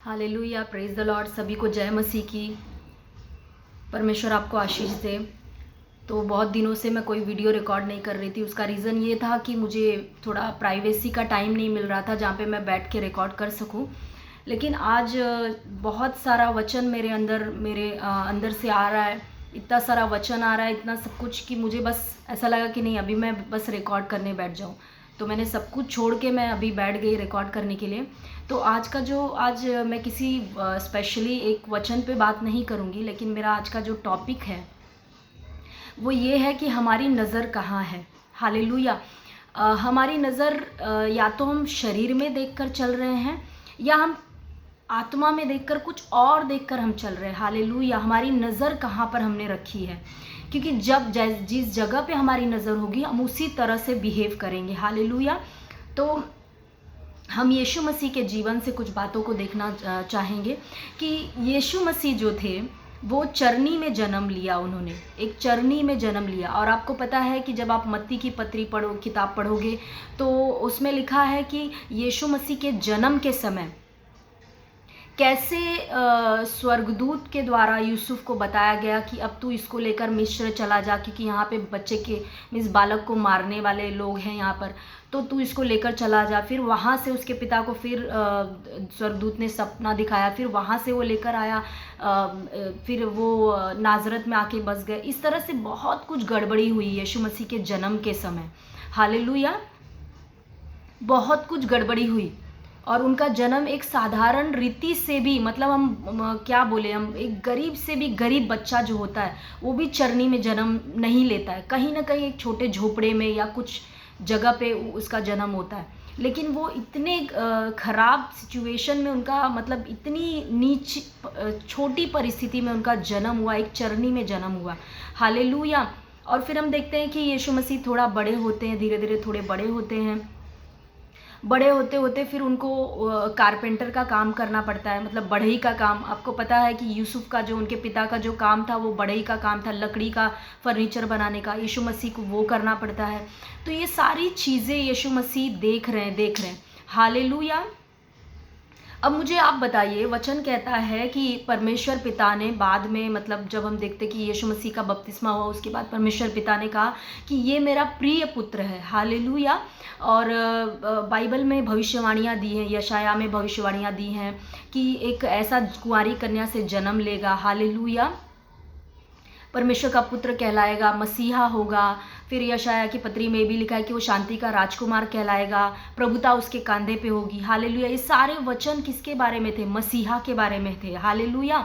Hallelujah, praise the Lord. सभी को जय मसीह की। परमेश्वर आपको आशीष दे। तो बहुत दिनों से मैं कोई वीडियो रिकॉर्ड नहीं कर रही थी। उसका रीज़न ये था कि मुझे थोड़ा प्राइवेसी का टाइम नहीं मिल रहा था जहाँ पे मैं बैठ के रिकॉर्ड कर सकूं। लेकिन आज बहुत सारा वचन मेरे अंदर से आ रहा है। इतना सारा वचन आ रहा है, इतना सब कुछ कि मुझे बस ऐसा लगा कि नहीं, अभी मैं बस रिकॉर्ड करने बैठ जाऊँ। तो मैंने सब कुछ छोड़ के मैं अभी बैठ गई रिकॉर्ड करने के लिए। तो आज मैं किसी स्पेशली एक वचन पे बात नहीं करूँगी, लेकिन मेरा आज का जो टॉपिक है वो ये है कि हमारी नज़र कहाँ है। हालेलुया। हमारी नज़र या तो हम शरीर में देखकर चल रहे हैं या हम आत्मा में देखकर कुछ और देखकर हम चल रहे हैं। हालेलुया। हमारी नज़र कहाँ पर हमने रखी है, क्योंकि जिस जगह पे हमारी नज़र होगी हम उसी तरह से बिहेव करेंगे। हालेलुया। तो हम यीशु मसीह के जीवन से कुछ बातों को देखना चाहेंगे कि यीशु मसीह जो थे वो चरनी में जन्म लिया। उन्होंने एक चरनी में जन्म लिया। और आपको पता है कि जब आप मत्ती की किताब पढ़ोगे तो उसमें लिखा है कि यीशु मसीह के जन्म के समय कैसे स्वर्गदूत के द्वारा यूसुफ को बताया गया कि अब तू इसको लेकर मिस्र चला जा, क्योंकि यहाँ पे बच्चे के मीन्स बालक को मारने वाले लोग हैं यहाँ पर, तो तू इसको लेकर चला जा। फिर वहाँ से उसके पिता को फिर स्वर्गदूत ने सपना दिखाया, फिर वहाँ से वो लेकर आया, फिर वो नाजरत में आके बस गए। इस तरह से बहुत कुछ गड़बड़ी हुई यीशु मसीह के जन्म के समय। हालेलुया। बहुत कुछ गड़बड़ी हुई और उनका जन्म एक साधारण रीति से भी, मतलब हम क्या बोले, हम एक गरीब से भी गरीब बच्चा जो होता है वो भी चरनी में जन्म नहीं लेता है। कहीं ना कहीं एक छोटे झोपड़े में या कुछ जगह पे उसका जन्म होता है। लेकिन वो इतने खराब सिचुएशन में उनका, मतलब इतनी नीच छोटी परिस्थिति में उनका जन्म हुआ, एक चरनी में जन्म हुआ। हालेलुया। और फिर हम देखते हैं कि यीशु मसीह थोड़ा बड़े होते हैं, धीरे धीरे थोड़े बड़े होते हैं। बड़े होते होते फिर उनको कारपेंटर का काम करना पड़ता है, मतलब बढ़ई का काम। आपको पता है कि यूसुफ का जो, उनके पिता का जो काम था वो बढ़ई का काम था, लकड़ी का फर्नीचर बनाने का। यीशु मसीह को वो करना पड़ता है। तो ये सारी चीज़ें यीशु मसीह देख रहे हैं। हालेलुया। अब मुझे आप बताइए, वचन कहता है कि परमेश्वर पिता ने बाद में, मतलब जब हम देखते कि यीशु मसीह का बपतिस्मा हुआ उसके बाद परमेश्वर पिता ने कहा कि ये मेरा प्रिय पुत्र है। हालेलुया। और बाइबल में भविष्यवाणियाँ दी हैं, यशाया में भविष्यवाणियाँ दी हैं कि एक ऐसा कुंवारी कन्या से जन्म लेगा। हालेलुया। परमेश्वर का पुत्र कहलाएगा, मसीहा होगा। फिर यशाया की पत्री में भी लिखा है कि वो शांति का राजकुमार कहलाएगा, प्रभुता उसके कंधे पे होगी। हालेलुया। ये सारे वचन किसके बारे में थे? मसीहा के बारे में थे। हालेलुया।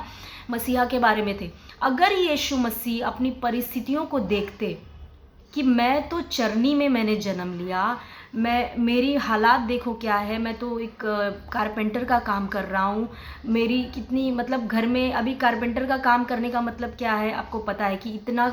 मसीहा के बारे में थे। अगर यीशु मसीह अपनी परिस्थितियों को देखते कि मैं तो चरनी में मैंने जन्म लिया, मेरी हालात देखो क्या है, मैं तो एक कारपेंटर का काम कर रहा हूँ, मेरी कितनी, मतलब घर में अभी कारपेंटर का काम करने का मतलब क्या है आपको पता है कि इतना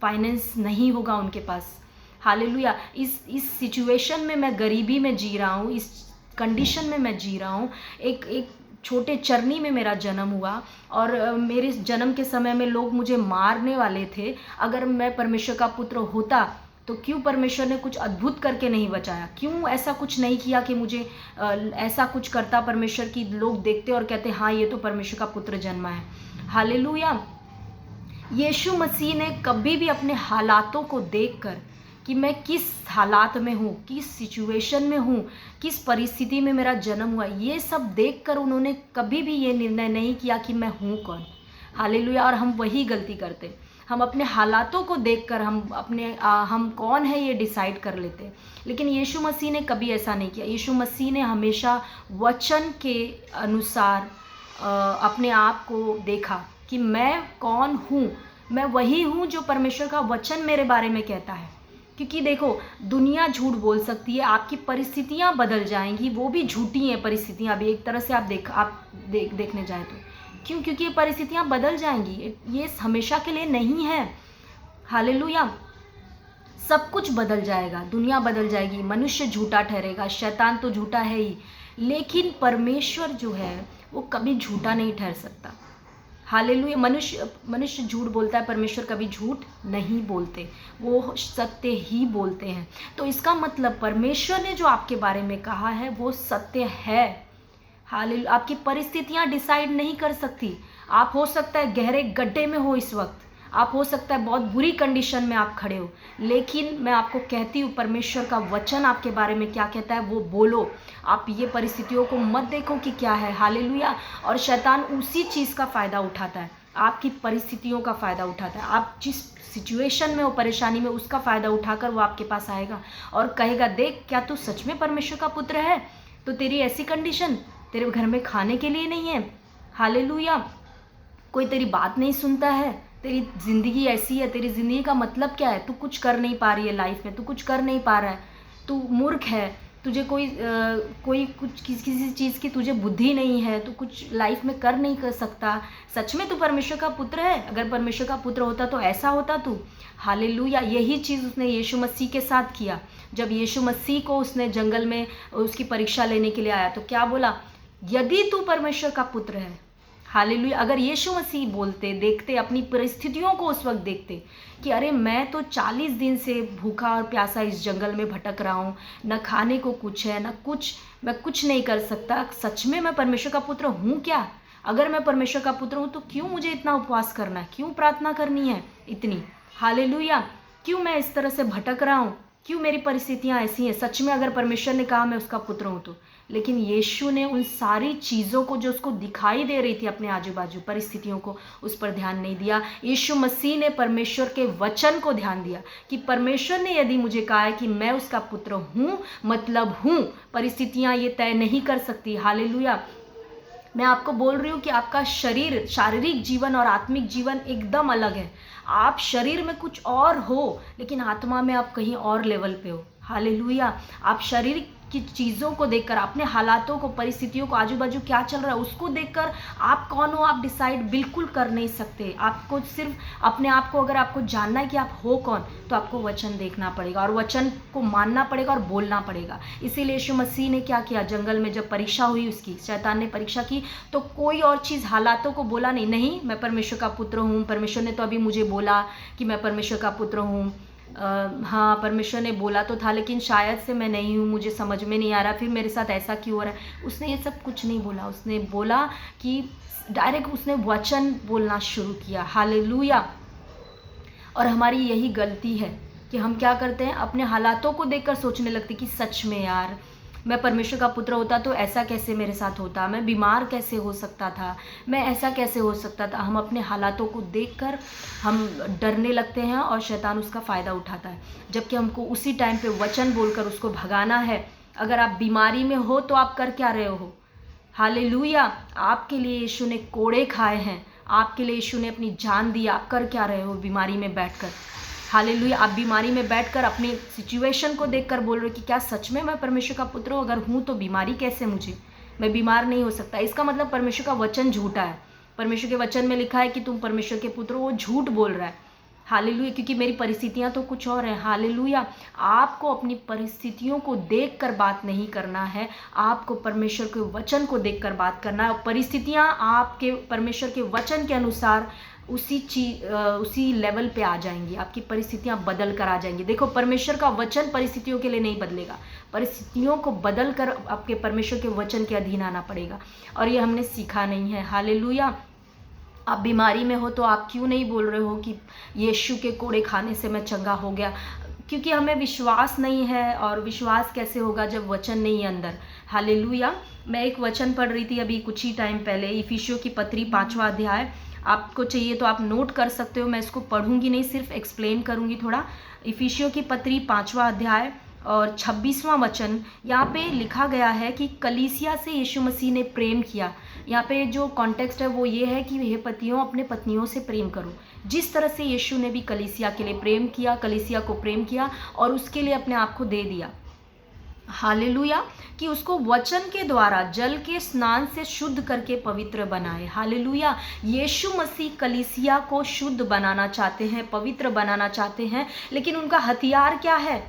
फाइनेंस नहीं होगा उनके पास। हालेलुया। इस सिचुएशन में मैं गरीबी में जी रहा हूँ, इस कंडीशन में मैं जी रहा हूँ। एक छोटे चरनी में मेरा जन्म हुआ और मेरे जन्म के समय में लोग मुझे मारने वाले थे। अगर मैं परमेश्वर का पुत्र होता तो क्यों परमेश्वर ने कुछ अद्भुत करके नहीं बचाया? क्यों ऐसा कुछ नहीं किया कि मुझे ऐसा कुछ करता परमेश्वर की लोग देखते और कहते हाँ ये तो परमेश्वर का पुत्र जन्मा है। हालेलुया। यीशु मसीह ने कभी भी अपने हालातों को देखकर कि मैं किस हालात में हूँ, किस सिचुएशन में हूँ, किस परिस्थिति में मेरा जन्म हुआ, ये सब देखकर उन्होंने कभी भी ये निर्णय नहीं किया कि मैं हूँ कौन। हालेलुया। और हम वही गलती करते, हम अपने हालातों को देखकर हम कौन है ये डिसाइड कर लेते। लेकिन यीशु मसीह ने कभी ऐसा नहीं किया। यीशु मसीह ने हमेशा वचन के अनुसार अपने आप को देखा कि मैं कौन हूँ। मैं वही हूँ जो परमेश्वर का वचन मेरे बारे में कहता है। क्योंकि देखो, दुनिया झूठ बोल सकती है, आपकी परिस्थितियाँ बदल जाएंगी, वो भी झूठी हैं परिस्थितियाँ भी एक तरह से। आप देखने जाए तो क्यों? क्योंकि ये परिस्थितियाँ बदल जाएंगी, ये हमेशा के लिए नहीं है। हालेलुया। सब कुछ बदल जाएगा, दुनिया बदल जाएगी, मनुष्य झूठा ठहरेगा, शैतान तो झूठा है ही, लेकिन परमेश्वर जो है वो कभी झूठा नहीं ठहर सकता। हालेलुया। मनुष्य झूठ बोलता है, परमेश्वर कभी झूठ नहीं बोलते, वो सत्य ही बोलते हैं। तो इसका मतलब परमेश्वर ने जो आपके बारे में कहा है वो सत्य है। हालेलुया। आपकी परिस्थितियां डिसाइड नहीं कर सकती। आप हो सकता है गहरे गड्ढे में हो इस वक्त, आप हो सकता है बहुत बुरी कंडीशन में आप खड़े हो, लेकिन मैं आपको कहती हूँ परमेश्वर का वचन आपके बारे में क्या कहता है वो बोलो। आप ये परिस्थितियों को मत देखो कि क्या है। हालेलुया। और शैतान उसी चीज़ का फ़ायदा उठाता है, आपकी परिस्थितियों का फ़ायदा उठाता है। आप जिस सिचुएशन में हो, परेशानी में, उसका फ़ायदा उठाकर वो आपके पास आएगा और कहेगा, देख क्या तू सच में परमेश्वर का पुत्र है? तो तेरी ऐसी कंडीशन, तेरे घर में खाने के लिए नहीं है, हालेलुया, कोई तेरी बात नहीं सुनता है, तेरी ज़िंदगी ऐसी है, तेरी ज़िंदगी का मतलब क्या है, तू कुछ कर नहीं पा रही है लाइफ में, तू कुछ कर नहीं पा रहा है, तू मूर्ख है, तुझे कोई कुछ किसी चीज़ की तुझे बुद्धि नहीं है, तू कुछ लाइफ में कर नहीं कर सकता। सच में तू परमेश्वर का पुत्र है? अगर परमेश्वर का पुत्र होता तो ऐसा होता तू। हालेलुया। यही चीज़ उसने यीशु मसीह के साथ किया। जब यीशु मसीह को उसने जंगल में उसकी परीक्षा लेने के लिए आया तो क्या बोला? यदि तू परमेश्वर का पुत्र है। हालेलुया। अगर यीशु मसीह बोलते, देखते, अपनी परिस्थितियों को उस वक्त देखते कि अरे मैं तो 40 दिन से भूखा और प्यासा इस जंगल में भटक रहा हूँ, न खाने को कुछ है, न कुछ, मैं कुछ नहीं कर सकता, सच में मैं परमेश्वर का पुत्र हूँ क्या? अगर मैं परमेश्वर का पुत्र हूँ तो क्यों मुझे इतना उपवास करना है, क्यों प्रार्थना करनी है इतनी? हालेलुया। क्यों मैं इस तरह से भटक रहा हूँ, क्यों मेरी परिस्थितियाँ ऐसी हैं? सच में अगर परमेश्वर ने कहा मैं उसका पुत्र हूँ तो। लेकिन यीशु ने उन सारी चीज़ों को जो उसको दिखाई दे रही थी अपने आजू बाजू परिस्थितियों को, उस पर ध्यान नहीं दिया। यीशु मसीह ने परमेश्वर के वचन को ध्यान दिया कि परमेश्वर ने यदि मुझे कहा है कि मैं उसका पुत्र हूँ, मतलब हूँ, परिस्थितियाँ ये तय नहीं कर सकती। हालेलुया। मैं आपको बोल रही हूँ कि आपका शरीर, शारीरिक जीवन और आत्मिक जीवन एकदम अलग है। आप शरीर में कुछ और हो लेकिन आत्मा में आप कहीं और लेवल पे हो। हालेलुया। आप शरीर की चीज़ों को देखकर, अपने हालातों को, परिस्थितियों को, आजू बाजू क्या चल रहा है उसको देखकर आप कौन हो आप डिसाइड बिल्कुल कर नहीं सकते। आपको सिर्फ अपने आप को, अगर आपको जानना है कि आप हो कौन, तो आपको वचन देखना पड़ेगा और वचन को मानना पड़ेगा और बोलना पड़ेगा। इसीलिए यीशु मसीह ने क्या किया? जंगल में जब परीक्षा हुई उसकी, शैतान ने परीक्षा की, तो कोई और चीज़, हालातों को बोला नहीं मैं परमेश्वर का पुत्र हूँ, परमेश्वर ने तो अभी मुझे बोला कि मैं परमेश्वर का पुत्र हूँ। हाँ, परमेश्वर ने बोला तो था लेकिन शायद से मैं नहीं हूँ, मुझे समझ में नहीं आ रहा, फिर मेरे साथ ऐसा क्यों हो रहा है। उसने ये सब कुछ नहीं बोला। उसने बोला कि डायरेक्ट उसने वचन बोलना शुरू किया। हालेलुया। और हमारी यही गलती है कि हम क्या करते हैं, अपने हालातों को देखकर सोचने लगते कि सच में यार मैं परमेश्वर का पुत्र होता तो ऐसा कैसे मेरे साथ होता, मैं बीमार कैसे हो सकता था, मैं ऐसा कैसे हो सकता था। हम अपने हालातों को देखकर हम डरने लगते हैं और शैतान उसका फ़ायदा उठाता है, जबकि हमको उसी टाइम पे वचन बोलकर उसको भगाना है। अगर आप बीमारी में हो तो आप कर क्या रहे हो? हालेलुया। आपके लिए यीशु ने कोड़े खाए हैं, आपके लिए यीशु ने अपनी जान दी। आप कर क्या रहे हो बीमारी में बैठकर? हालेलुया। आप बीमारी में बैठकर अपनी सिचुएशन को देखकर बोल रहे हो कि क्या सच में मैं परमेश्वर का पुत्र हूँ? अगर हूँ तो बीमारी कैसे मुझे? मैं बीमार नहीं हो सकता। इसका मतलब परमेश्वर का वचन झूठा है। परमेश्वर के वचन में लिखा है कि तुम परमेश्वर के पुत्र हो, वो झूठ बोल रहा है। हालेलुया। क्योंकि मेरी परिस्थितियाँ तो कुछ और हैं। हालेलुया। आपको अपनी परिस्थितियों को देखकर बात नहीं करना है, आपको परमेश्वर के वचन को देखकर बात करना है। और परिस्थितियाँ आपके परमेश्वर के वचन के अनुसार उसी लेवल पे आ जाएंगी, आपकी परिस्थितियाँ बदल कर आ जाएंगी। देखो, परमेश्वर का वचन परिस्थितियों के लिए नहीं बदलेगा, परिस्थितियों को बदल कर आपके परमेश्वर के वचन के अधीन आना पड़ेगा। और ये हमने सीखा नहीं है। हालेलुया। आप बीमारी में हो तो आप क्यों नहीं बोल रहे हो कि यीशु के कोड़े खाने से मैं चंगा हो गया? क्योंकि हमें विश्वास नहीं है, और विश्वास कैसे होगा जब वचन नहीं है अंदर। हालेलुया। मैं एक वचन पढ़ रही थी अभी कुछ ही टाइम पहले, इफिसियों की पत्री 5वां अध्याय। आपको चाहिए तो आप नोट कर सकते हो, मैं इसको पढ़ूंगी नहीं, सिर्फ एक्सप्लेन करूंगी थोड़ा। इफिसियों की पत्री 5वां अध्याय और 26वां वचन, यहाँ पे लिखा गया है कि कलीसिया से यीशु मसीह ने प्रेम किया। यहाँ पे जो कॉन्टेक्स्ट है वो ये है कि हे पतियों, अपने पत्नियों से प्रेम करो, जिस तरह से यीशु ने भी कलीसिया के लिए प्रेम किया, कलीसिया को प्रेम किया और उसके लिए अपने आप को दे दिया। हालेलुया। कि उसको वचन के द्वारा जल के स्नान से शुद्ध करके पवित्र बनाए। हालेलुया। यीशु मसीह कलीसिया को शुद्ध बनाना चाहते हैं, पवित्र बनाना चाहते हैं, लेकिन उनका हथियार क्या है?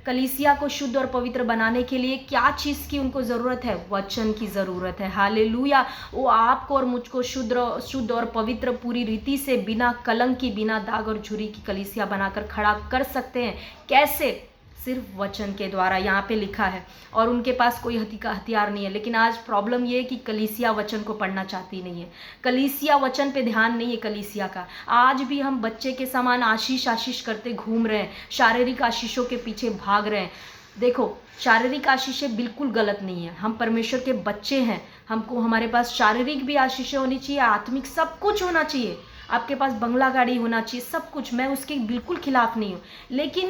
कलीसिया को शुद्ध और पवित्र बनाने के लिए क्या चीज़ की उनको ज़रूरत है? वचन की ज़रूरत है। हालेलुया। वो आपको और मुझको शुद्ध और पवित्र पूरी रीति से, बिना कलंक की, बिना दाग और झुर्री की कलीसिया बनाकर खड़ा कर सकते हैं। कैसे? सिर्फ वचन के द्वारा, यहाँ पे लिखा है। और उनके पास कोई हथियार नहीं है। लेकिन आज प्रॉब्लम ये है कि कलीसिया वचन को पढ़ना चाहती नहीं है, कलीसिया वचन पे ध्यान नहीं है कलीसिया का। आज भी हम बच्चे के समान आशीष आशीष करते घूम रहे हैं, शारीरिक आशीषों के पीछे भाग रहे हैं। देखो, शारीरिक आशीषें बिल्कुल गलत नहीं है, हम परमेश्वर के बच्चे हैं, हमको हमारे पास शारीरिक भी आशीषें होनी चाहिए, आत्मिक सब कुछ होना चाहिए। आपके पास बंगला गाड़ी होना चाहिए, सब कुछ, मैं उसके बिल्कुल खिलाफ नहीं हूँ। लेकिन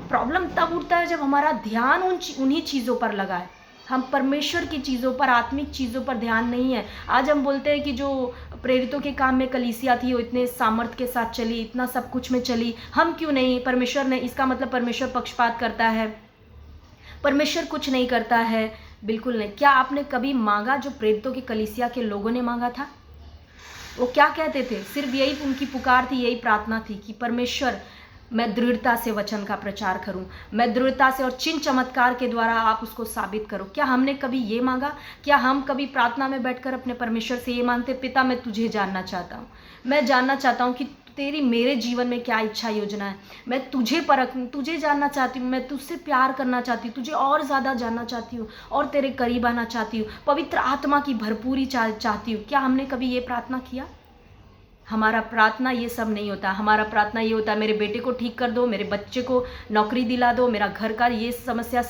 प्रॉब्लम तब उठता है जब हमारा ध्यान उन्हीं चीज़ों पर लगा है, हम परमेश्वर की चीज़ों पर, आत्मिक चीज़ों पर ध्यान नहीं है। आज हम बोलते हैं कि जो प्रेरितों के काम में कलीसिया थी वो इतने सामर्थ के साथ चली, इतना सब कुछ में चली, हम क्यों नहीं? परमेश्वर ने, इसका मतलब परमेश्वर पक्षपात करता है, परमेश्वर कुछ नहीं करता है? बिल्कुल नहीं। क्या आपने कभी मांगा जो प्रेरितों के कलीसिया के लोगों ने मांगा था? वो क्या कहते थे? सिर्फ यही उनकी पुकार थी, यही प्रार्थना थी कि परमेश्वर मैं दृढ़ता से वचन का प्रचार करूं, मैं दृढ़ता से, और चिन्ह चमत्कार के द्वारा आप उसको साबित करो। क्या हमने कभी ये मांगा? क्या हम कभी प्रार्थना में बैठकर अपने परमेश्वर से ये मांगते, पिता मैं तुझे जानना चाहता हूँ, मैं जानना चाहता हूँ कि तेरी मेरे जीवन में क्या इच्छा योजना है, मैं तुझे जानना चाहती हूँ, मैं तुझसे प्यार करना चाहती हूँ, तुझे और ज़्यादा जानना चाहती हूँ और तेरे करीब आना चाहती हूँ, पवित्र आत्मा की भरपूरी चाहती हूँ। क्या हमने कभी ये प्रार्थना किया? हमारा प्रार्थना ये सब नहीं होता। हमारा प्रार्थना ये होता है, मेरे बेटे को ठीक कर दो, मेरे बच्चे को नौकरी दिला दो, मेरा घर का ये समस्या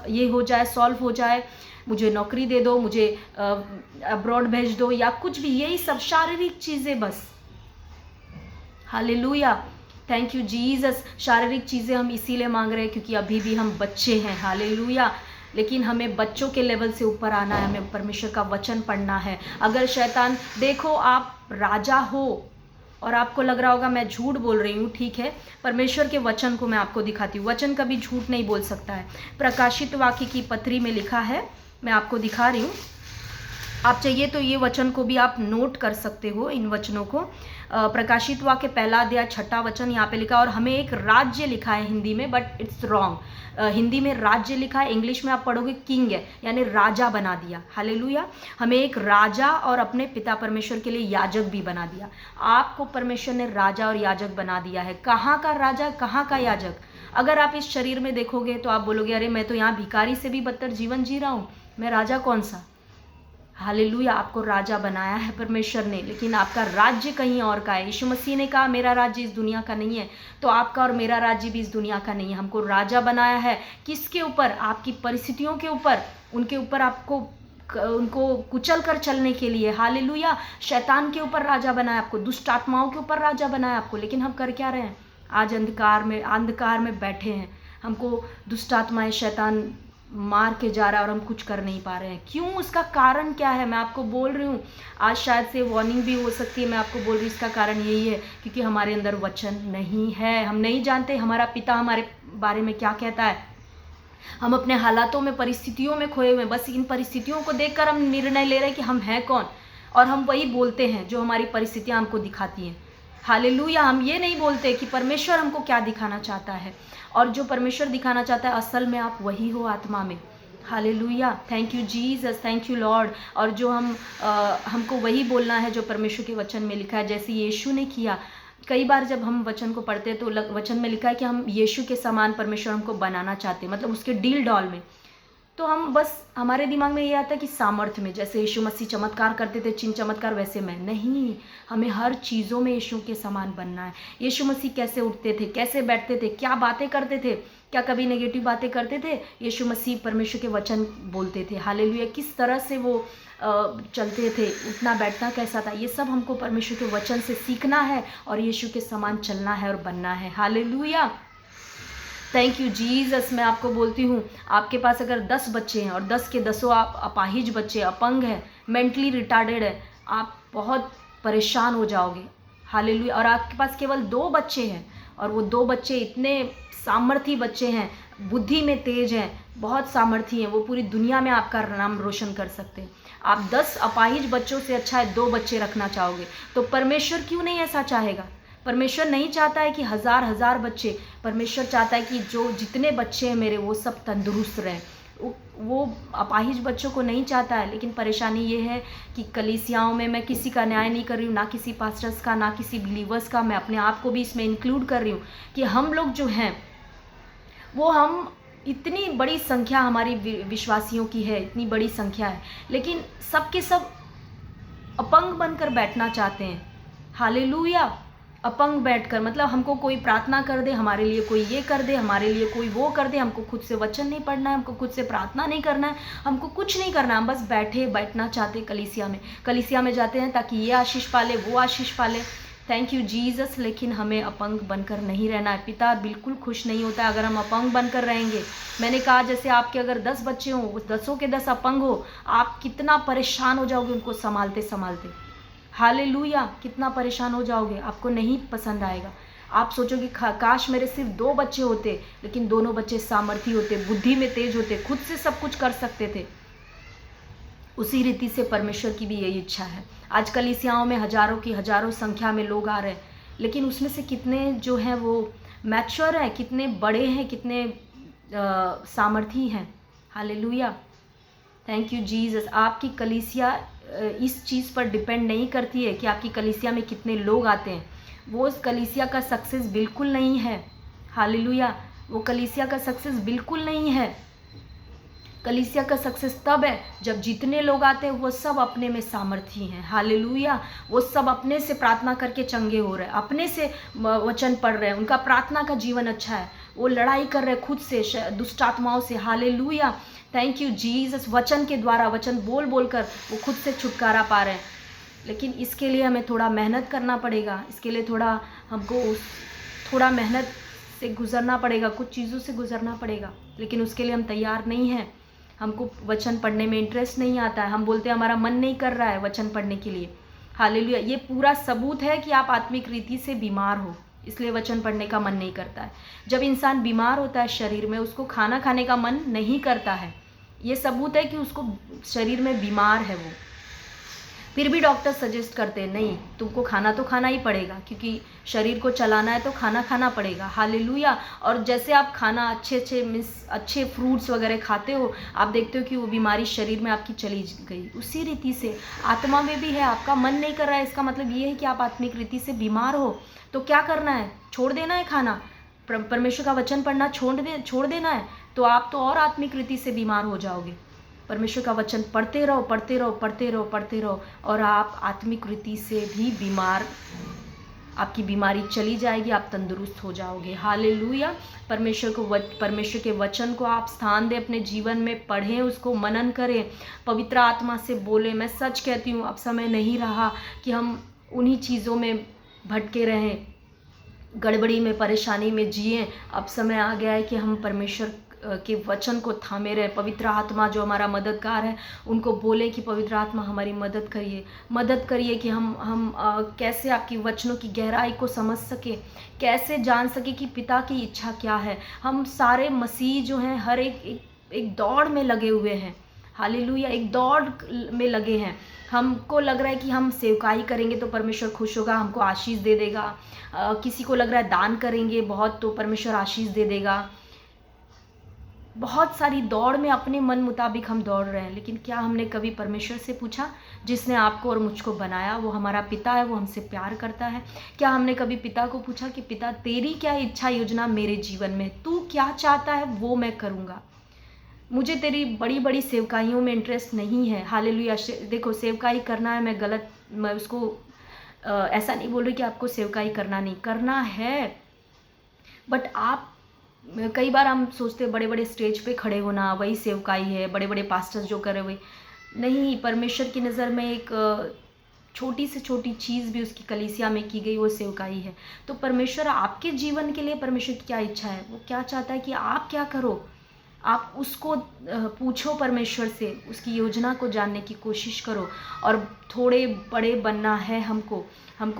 ये हो जाए, सॉल्व हो जाए, मुझे नौकरी दे दो, मुझे अब्रॉड भेज दो, या कुछ भी, यही सब शारीरिक चीज़ें बस। Hallelujah, thank you Jesus. शारीरिक चीज़ें हम इसीलिए मांग रहे हैं क्योंकि अभी भी हम बच्चे हैं। हालेलुया। लेकिन हमें बच्चों के लेवल से ऊपर आना है, हमें परमेश्वर का वचन पढ़ना है। अगर शैतान, देखो आप राजा हो और आपको लग रहा होगा मैं झूठ बोल रही हूँ, ठीक है, परमेश्वर के वचन को मैं आपको दिखाती हूँ। वचन कभी झूठ नहीं बोल सकता है। प्रकाशित वाक्य की पत्री में लिखा है, मैं आपको दिखा रही हूँ, आप चाहिए तो ये वचन को भी आप नोट कर सकते हो, इन वचनों को। प्रकाशित वाक्य 1 अध्याय 6 वचन यहाँ पे लिखा, और हमें एक राज्य लिखा है हिंदी में, बट इट्स रॉन्ग। हिंदी में राज्य लिखा है, इंग्लिश में आप पढ़ोगे किंग है, यानी राजा बना दिया। हालेलुया। हमें एक राजा और अपने पिता परमेश्वर के लिए याजक भी बना दिया। आपको परमेश्वर ने राजा और याजक बना दिया है। कहाँ का राजा, कहाँ का याजक? अगर आप इस शरीर में देखोगे तो आप बोलोगे अरे मैं तो यहाँ भिखारी से भी बदतर जीवन जी रहा हूँ, मैं राजा कौन सा? हालेलुया, आपको राजा बनाया है परमेश्वर ने, लेकिन आपका राज्य कहीं और का है। यीशु मसीह ने कहा मेरा राज्य इस दुनिया का नहीं है, तो आपका और मेरा राज्य भी इस दुनिया का नहीं है। हमको राजा बनाया है। किसके ऊपर? आपकी परिस्थितियों के ऊपर, उनके ऊपर आपको, उनको कुचल कर चलने के लिए। हालेलुया। शैतान के ऊपर राजा बनाया आपको, दुष्ट आत्माओं के ऊपर राजा बनाया आपको। लेकिन हम कर क्या रहे हैं? आज अंधकार में बैठे हैं। हमको दुष्ट आत्माएं, शैतान मार के जा रहा है और हम कुछ कर नहीं पा रहे हैं। क्यों? उसका कारण क्या है? मैं आपको बोल रही हूँ, आज शायद से वार्निंग भी हो सकती है। मैं आपको बोल रही हूँ इसका कारण यही है क्योंकि हमारे अंदर वचन नहीं है। हम नहीं जानते हमारा पिता हमारे बारे में क्या कहता है। हम अपने हालातों में, परिस्थितियों में खोए हुए, बस इन परिस्थितियों को देखकर हम निर्णय ले रहे हैं कि हम हैं कौन, और हम वही बोलते हैं जो हमारी परिस्थितियाँ हमको दिखाती हैं। हालेलुया। हम ये नहीं बोलते कि परमेश्वर हमको क्या दिखाना चाहता है, और जो परमेश्वर दिखाना चाहता है असल में आप वही हो आत्मा में। Hallelujah, thank you Jesus, thank you Lord. और जो हमको वही बोलना है जो परमेश्वर के वचन में लिखा है, जैसे यीशु ने किया। कई बार जब हम वचन को पढ़ते हैं तो वचन में लिखा है कि हम यीशु के समान परमेश्वर हमको बनाना चाहते हैं, मतलब उसके डील डॉल में। तो हम बस, हमारे दिमाग में ये आता है कि सामर्थ्य में, जैसे यीशु मसीह चमत्कार करते थे, चिन्ह चमत्कार, वैसे में नहीं। हमें हर चीज़ों में यीशु के समान बनना है। यीशु मसीह कैसे उठते थे, कैसे बैठते थे, क्या बातें करते थे, क्या कभी नेगेटिव बातें करते थे? यीशु मसीह परमेश्वर के वचन बोलते थे। हालेलुया। किस तरह से वो चलते थे, उठना बैठना कैसा था, ये सब हमको परमेश्वर के वचन से सीखना है और यीशु के समान चलना है और बनना है। Hallelujah, thank you Jesus. मैं आपको बोलती हूँ, आपके पास अगर 10 बच्चे हैं और 10 के 10 आप अपाहिज बच्चे, अपंग हैं, मेंटली रिटार्डेड है, आप बहुत परेशान हो जाओगे। हालेलुया। और आपके पास केवल 2 बच्चे हैं और वो 2 बच्चे इतने सामर्थी बच्चे हैं, बुद्धि में तेज हैं, बहुत सामर्थी हैं, वो पूरी दुनिया में आपका नाम रोशन कर सकते हैं। आप 10 अपाहिज बच्चों से अच्छा है 2 बच्चे रखना चाहोगे, तो परमेश्वर क्यों नहीं ऐसा चाहेगा? परमेश्वर नहीं चाहता है कि हजार बच्चे, परमेश्वर चाहता है कि जो जितने बच्चे हैं मेरे वो सब तंदुरुस्त रहें। वो अपाहिज बच्चों को नहीं चाहता है। लेकिन परेशानी ये है कि कलीसियाओं में, मैं किसी का न्याय नहीं कर रही हूँ, ना किसी पास्टर्स का, ना किसी बिलीवर्स का, मैं अपने आप को भी इसमें इंक्लूड कर रही हूँ कि हम लोग जो हैं वो हम इतनी बड़ी संख्या हमारी विश्वासियों की है, इतनी बड़ी संख्या है, लेकिन सब के सब अपंग बनकर बैठना चाहते हैं। हालेलुया। अपंग बैठकर, मतलब हमको कोई प्रार्थना कर दे, हमारे लिए कोई ये कर दे, हमारे लिए कोई वो कर दे, हमको खुद से वचन नहीं पढ़ना है, हमको खुद से प्रार्थना नहीं करना है, हमको कुछ नहीं करना है, हम बस बैठना चाहते कलीसिया में जाते हैं ताकि ये आशीष पाले, वो आशीष पाले। Thank you Jesus. लेकिन हमें अपंग बनकर नहीं रहना है। पिता बिल्कुल खुश नहीं होता अगर हम अपंग बनकर रहेंगे। मैंने कहा जैसे आपके अगर 10 बच्चे हों, उस 10 के 10 अपंग हो, आप कितना परेशान हो जाओगे उनको संभालते संभालते। हालेलुया। कितना परेशान हो जाओगे, आपको नहीं पसंद आएगा। आप सोचोगे काश मेरे सिर्फ 2 बच्चे होते, लेकिन दोनों बच्चे सामर्थी होते, बुद्धि में तेज होते, खुद से सब कुछ कर सकते थे। उसी रीति से परमेश्वर की भी यही इच्छा है। आज कलीसियाओं में हजारों संख्या में लोग आ रहे हैं, लेकिन उसमें से कितने जो हैं वो मैच्योर हैं, कितने बड़े हैं, कितने सामर्थी हैं। हालेलुया। Thank you Jesus. आपकी कलीसिया इस चीज़ पर डिपेंड नहीं करती है कि आपकी कलीसिया में कितने लोग आते हैं। वो उस कलीसिया का सक्सेस बिल्कुल नहीं है। हालेलुया। वो कलीसिया का सक्सेस बिल्कुल नहीं है। कलीसिया का सक्सेस तब है जब जितने लोग आते हैं वो सब अपने में सामर्थी हैं। हालेलुया। वो सब अपने से प्रार्थना करके चंगे हो रहे हैं, अपने से वचन पढ़ रहे हैं, उनका प्रार्थना का जीवन अच्छा है, वो लड़ाई कर रहे हैं खुद से दुष्ट आत्माओं से। हालेलुया। Thank you Jesus. वचन के द्वारा, वचन बोल बोल कर वो खुद से छुटकारा पा रहे हैं। लेकिन इसके लिए हमें थोड़ा मेहनत करना पड़ेगा, इसके लिए थोड़ा मेहनत से गुजरना पड़ेगा, कुछ चीज़ों से गुजरना पड़ेगा, लेकिन उसके लिए हम तैयार नहीं हैं। हमको वचन पढ़ने में इंटरेस्ट नहीं आता है, हम बोलते हैं हमारा मन नहीं कर रहा है वचन पढ़ने के लिए। हालेलुया। ये पूरा सबूत है कि आप आत्मिक रीति से बीमार हो, इसलिए वचन पढ़ने का मन नहीं करता है। जब इंसान बीमार होता है शरीर में, उसको खाना खाने का मन नहीं करता है, ये सबूत है कि उसको शरीर में बीमार है वो। फिर भी डॉक्टर सजेस्ट करते हैं नहीं, तुमको खाना तो खाना ही पड़ेगा, क्योंकि शरीर को चलाना है तो खाना खाना पड़ेगा। हालेलुया। और जैसे आप खाना अच्छे फ्रूट्स वगैरह खाते हो, आप देखते हो कि वो बीमारी शरीर में आपकी चली गई। उसी रीति से आत्मा में भी है, आपका मन नहीं कर रहा है, इसका मतलब ये है कि आप आत्मिक रीति से बीमार हो। तो क्या करना है? छोड़ देना है खाना, परमेश्वर का वचन पढ़ना छोड़ देना है, तो आप तो और आत्मिक रीति से बीमार हो जाओगे। परमेश्वर का वचन पढ़ते रहो और आप आत्मिक रीति से भी आपकी बीमारी चली जाएगी, आप तंदुरुस्त हो जाओगे। हालेलुया। परमेश्वर के वचन को आप स्थान दें अपने जीवन में, पढ़ें, उसको मनन करें, पवित्र आत्मा से बोलें। मैं सच कहती हूँ, अब समय नहीं रहा कि हम उन्हीं चीज़ों में भटके रहें, गड़बड़ी में, परेशानी में जिएं। अब समय आ गया है कि हम परमेश्वर के वचन को थामे रहे। पवित्र आत्मा जो हमारा मददगार है, उनको बोलें कि पवित्र आत्मा हमारी मदद करिए कि हम कैसे आपकी वचनों की गहराई को समझ सके, कैसे जान सके कि पिता की इच्छा क्या है। हम सारे मसीह जो हैं हर एक दौड़ में लगे हुए हैं। हालेलुया। एक दौड़ में लगे हैं। हमको लग रहा है कि हम सेवकाई करेंगे तो परमेश्वर खुश होगा, हमको आशीष दे देगा। किसी को लग रहा है दान करेंगे बहुत तो परमेश्वर आशीष दे देगा। बहुत सारी दौड़ में अपने मन मुताबिक हम दौड़ रहे हैं, लेकिन क्या हमने कभी परमेश्वर से पूछा, जिसने आपको और मुझको बनाया, वो हमारा पिता है, वो हमसे प्यार करता है? क्या हमने कभी पिता को पूछा कि पिता तेरी क्या इच्छा योजना मेरे जीवन में, तू क्या चाहता है वो मैं करूँगा। मुझे तेरी बड़ी बड़ी सेवकाइयों में इंटरेस्ट नहीं है। हालेलुया। देखो, सेवकाई करना है, मैं उसको ऐसा नहीं बोल रही कि आपको सेवकाई करना है, बट आप कई बार हम सोचते बड़े बड़े स्टेज पे खड़े होना वही सेवकाई है, बड़े बड़े पास्टर्स जो करे वही नहीं। परमेश्वर की नज़र में एक छोटी से छोटी चीज़ भी उसकी कलीसिया में की गई वो सेवकाई है। तो परमेश्वर आपके जीवन के लिए, परमेश्वर की क्या इच्छा है, वो क्या चाहता है कि आप क्या करो, आप उसको पूछो परमेश्वर से, उसकी योजना को जानने की कोशिश करो। और थोड़े बड़े बनना है हमको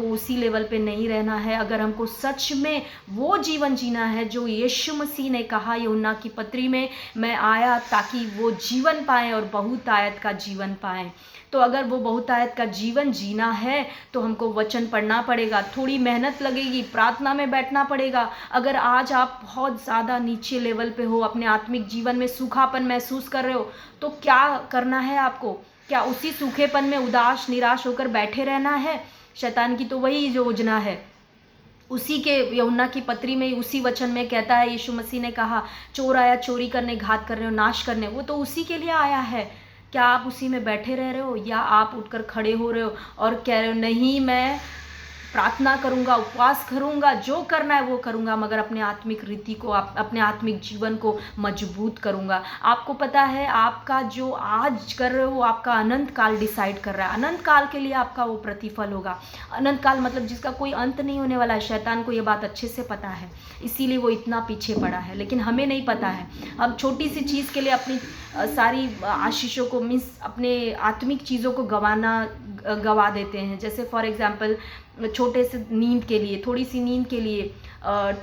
उसी लेवल पे नहीं रहना है। अगर हमको सच में वो जीवन जीना है जो यीशु मसीह ने कहा यूहन्ना की पत्री में, मैं आया ताकि वो जीवन पाएँ और बहुतायत का जीवन पाएँ। तो अगर वो बहुतायत का जीवन जीना है तो हमको वचन पढ़ना पड़ेगा, थोड़ी मेहनत लगेगी, प्रार्थना में बैठना पड़ेगा। अगर आज आप बहुत ज़्यादा नीचे लेवल पे हो, अपने आत्मिक जीवन में सूखापन महसूस कर रहे हो, तो क्या करना है आपको? क्या उसी सूखेपन में उदास निराश होकर बैठे रहना है? शैतान की तो वही योजना है उसी के यूहन्ना की पत्री में उसी वचन में कहता है, यीशु मसीह ने कहा, चोर आया चोरी करने, घात करने और नाश करने। वो तो उसी के लिए आया है। क्या आप उसी में बैठे रह रहे हो, या आप उठकर खड़े हो रहे हो और कह रहे हो नहीं मैं प्रार्थना करूंगा, उपवास करूंगा, जो करना है वो करूंगा, मगर अपने आत्मिक रीति को, अपने आत्मिक जीवन को मजबूत करूंगा। आपको पता है आपका जो आज कर रहे हो वो आपका अनंत काल डिसाइड कर रहा है। अनंत काल के लिए आपका वो प्रतिफल होगा। अनंत काल मतलब जिसका कोई अंत नहीं होने वाला है। शैतान को ये बात अच्छे से पता है, इसीलिए वो इतना पीछे पड़ा है, लेकिन हमें नहीं पता है। हम छोटी सी चीज़ के लिए अपनी सारी आशीषों को, मीन्स अपने आत्मिक चीज़ों को गवा देते हैं। जैसे फॉर एग्जाम्पल छोटे से नींद के लिए, थोड़ी सी नींद के लिए,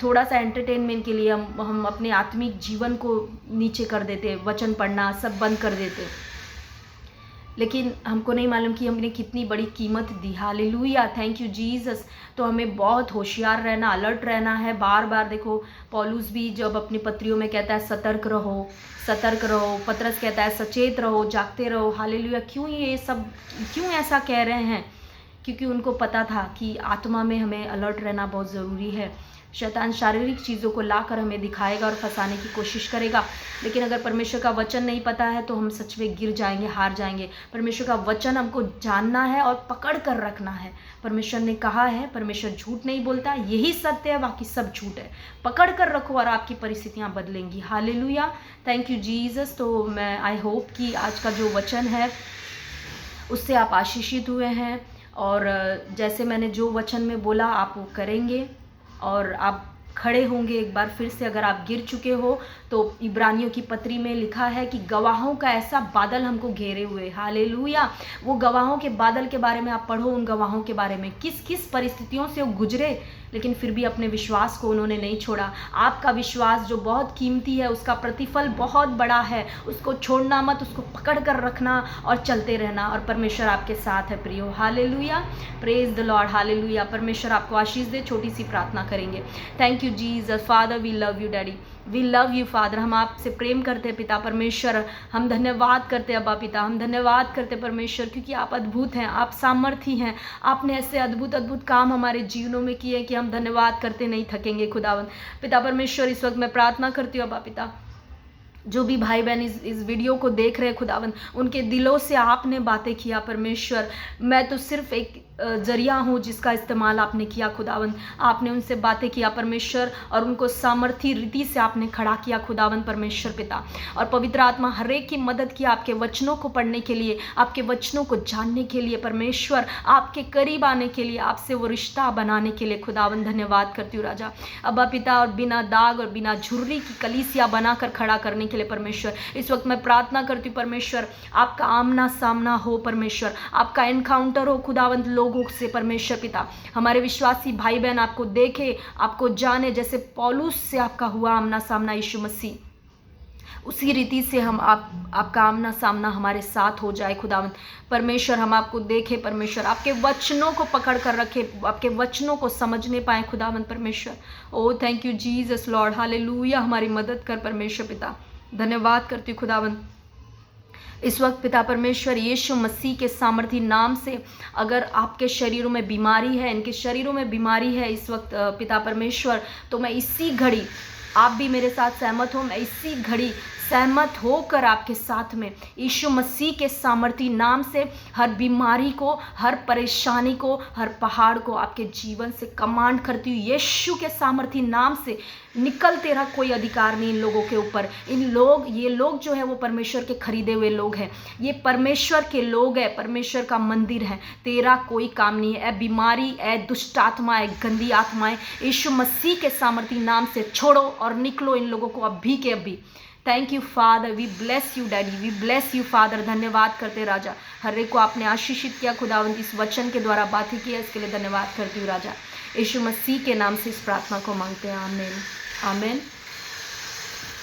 थोड़ा सा एंटरटेनमेंट के लिए हम अपने आत्मिक जीवन को नीचे कर देते, वचन पढ़ना सब बंद कर देते। लेकिन हमको नहीं मालूम कि हमने कितनी बड़ी कीमत दी। Hallelujah, thank you Jesus. तो हमें बहुत होशियार रहना, अलर्ट रहना है। बार बार देखो, पौलुस भी जब अपनी पत्रियों में कहता है सतर्क रहो, सतर्क रहो। पतरस कहता है सचेत रहो, जागते रहो। हालेलुया। क्यों ऐसा कह रहे हैं? क्योंकि उनको पता था कि आत्मा में हमें अलर्ट रहना बहुत ज़रूरी है। शैतान शारीरिक चीज़ों को लाकर हमें दिखाएगा और फंसाने की कोशिश करेगा, लेकिन अगर परमेश्वर का वचन नहीं पता है तो हम सच में गिर जाएंगे, हार जाएंगे। परमेश्वर का वचन हमको जानना है और पकड़ कर रखना है। परमेश्वर ने कहा है, परमेश्वर झूठ नहीं बोलता, यही सत्य है, बाकी सब झूठ है। पकड़ कर रखो और आपकी परिस्थितियाँ बदलेंगी। Hallelujah, thank you Jesus. तो मैं आई होप कि आज का जो वचन है उससे आप आशीषित हुए हैं, और जैसे मैंने जो वचन में बोला आप वो करेंगे और आप खड़े होंगे। एक बार फिर से, अगर आप गिर चुके हो तो इब्रानियों की पत्री में लिखा है कि गवाहों का ऐसा बादल हमको घेरे हुए। हालेलुया। वो गवाहों के बादल के बारे में आप पढ़ो, उन गवाहों के बारे में किस किस परिस्थितियों से वो गुजरे, लेकिन फिर भी अपने विश्वास को उन्होंने नहीं छोड़ा। आपका विश्वास जो बहुत कीमती है, उसका प्रतिफल बहुत बड़ा है। उसको छोड़ना मत, उसको पकड़ कर रखना और चलते रहना, और परमेश्वर आपके साथ है प्रियो। Hallelujah, praise the Lord. Hallelujah. परमेश्वर आपको आशीष दे। छोटी सी प्रार्थना करेंगे। Thank you Jesus. Father we love you daddy, we love you Father. हम आपसे प्रेम करते हैं पिता परमेश्वर। हम धन्यवाद करते हैं अब्बा पिता, हम धन्यवाद करते हैं परमेश्वर, क्योंकि आप अद्भुत हैं, आप सामर्थी हैं। आपने ऐसे अद्भुत अद्भुत काम हमारे जीवनों में किए कि हम धन्यवाद करते नहीं थकेंगे खुदावन। पिता परमेश्वर, इस वक्त मैं प्रार्थना करती हूँ अब्बा पिता, जो भी भाई बहन इस वीडियो को देख रहे हैं खुदावन, उनके दिलों से आपने बातें किया परमेश्वर। मैं तो सिर्फ एक जरिया हूँ जिसका इस्तेमाल आपने किया खुदावन। आपने उनसे बातें किया परमेश्वर, और उनको सामर्थी रीति से आपने खड़ा किया खुदावन परमेश्वर पिता। और पवित्र आत्मा हर एक की मदद किया आपके वचनों को पढ़ने के लिए, आपके वचनों को जानने के लिए परमेश्वर, आपके करीब आने के लिए, आपसे वो रिश्ता बनाने के लिए खुदावन। धन्यवाद करती हूँ राजा अब्बा पिता। और बिना दाग और बिना झुर्री की कलीसिया बनाकर खड़ा करने के लिए परमेश्वर, इस वक्त मैं प्रार्थना करती हूँ परमेश्वर, आपका आमना सामना हो परमेश्वर, आपका एनकाउंटर हो खुदावंत लोगों से परमेश्वर पिता। हमारे विश्वासी भाई बहन आपको देखे, आपको जाने, जैसे पौलुस से आपका हुआ आमना सामना यीशु मसीह, उसी रीति से हम आपका आमना सामना हमारे साथ हो जाए खुदावंत परमेश्वर। हम आपको देखें परमेश्वर, आपके वचनों को पकड़ कर रखे, आपके वचनों को समझने पाए खुदावंत परमेश्वर। Oh thank you Jesus lord. Hallelujah. हमारी मदद कर परमेश्वर पिता। धन्यवाद करती हूँ खुदावंत। इस वक्त पिता परमेश्वर यीशु मसीह के सामर्थी नाम से, अगर आपके शरीरों में बीमारी है, इनके शरीरों में बीमारी है इस वक्त पिता परमेश्वर, तो मैं इसी घड़ी, आप भी मेरे साथ सहमत हो, मैं इसी घड़ी सहमत होकर आपके साथ में यीशु मसीह के सामर्थी नाम से हर बीमारी को, हर परेशानी को, हर पहाड़ को आपके जीवन से कमांड करती हूँ। यीशु के सामर्थी नाम से निकल, तेरा कोई अधिकार नहीं इन लोगों के ऊपर। ये लोग जो है वो परमेश्वर के खरीदे हुए लोग हैं, ये परमेश्वर के लोग हैं, परमेश्वर का मंदिर है। तेरा कोई काम नहीं है। ए बीमारी, ए दुष्ट आत्मा, ए गंदी आत्माएं, यीशु मसीह के सामर्थी नाम से छोड़ो और निकलो इन लोगों को अभी के अभी। Thank you Father, we bless you daddy, we bless you Father. धन्यवाद करते राजा, हर एक को आपने आशीषित किया खुदावंत, इस वचन के द्वारा बातें किया, इसके लिए धन्यवाद करती हूँ राजा। यीशु मसीह के नाम से इस प्रार्थना को मांगते हैं, आमीन आमीन।